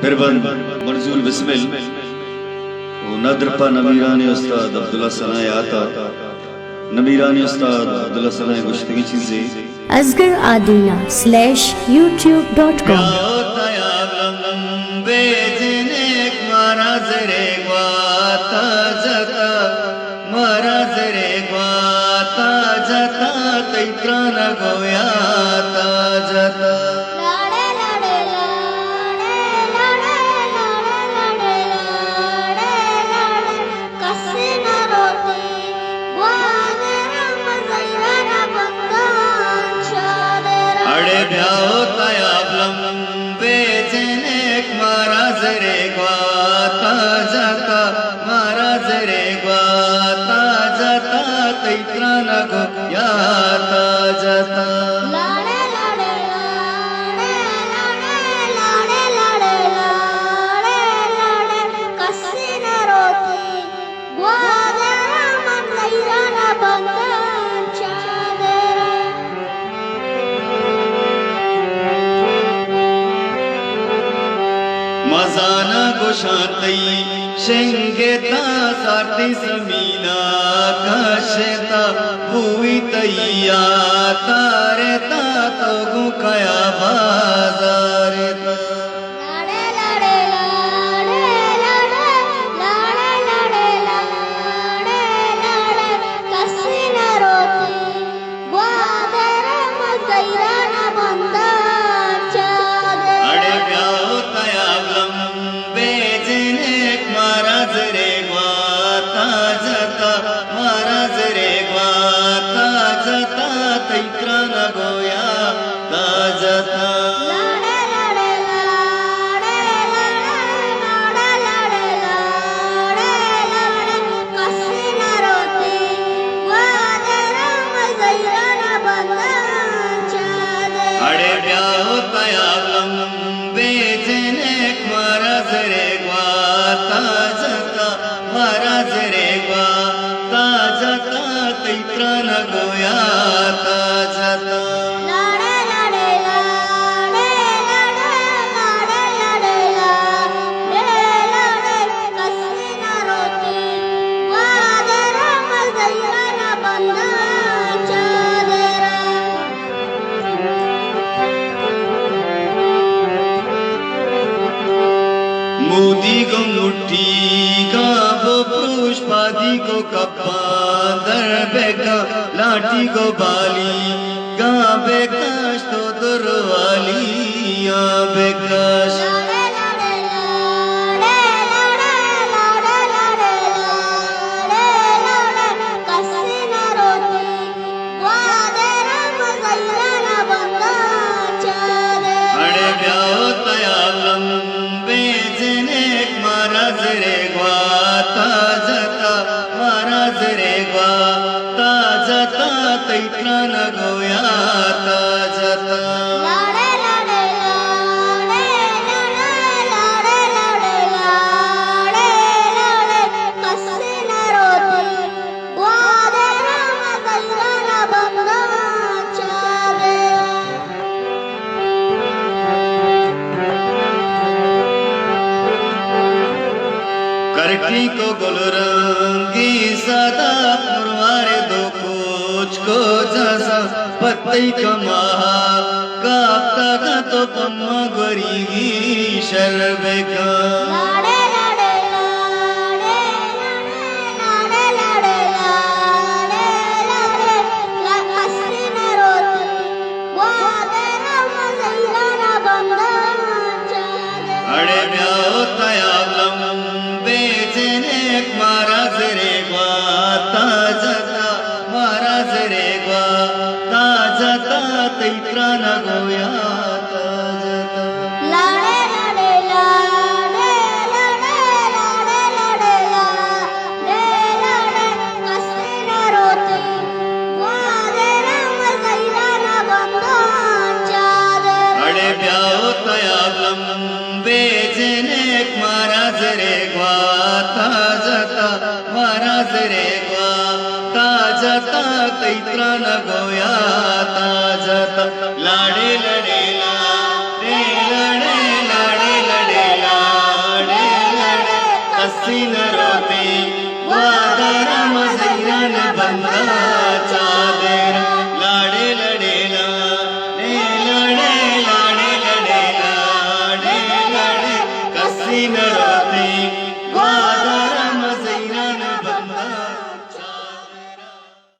निर्बन मंजूर बिस्मिल नदरपा नमीरानी उस्ताद अब्दुल्ला सनाए आता नमीरानी उस्ताद अब्दुल्ला सनाए गुश्तगी चीज़ें असगर आदीना /youtube.com मजाना गोशाती शेंगेता सारती समीना कशेता हुई तैया तारेता तो गुखया बाजारेता मोदी को मुट्ठी का वो पुष्पादी को कप्पा दर बेका लाठी को बाली गा बेकाश तो दुर्वाली या बेकाश करटी को गुलरंगी सदा पुरवारे दो कुछ को जैसा पत्ती कमाहा कापता का तो पम्मा गोरीगी शर्बे का लाड़े लड़े ला रे लड़े लाड़े लड़े ला कसी न रोती वादाराम झैरान बंदा चादर लाडे लडेला ने लडे लाडे लडेला ने लडे कसी न रोती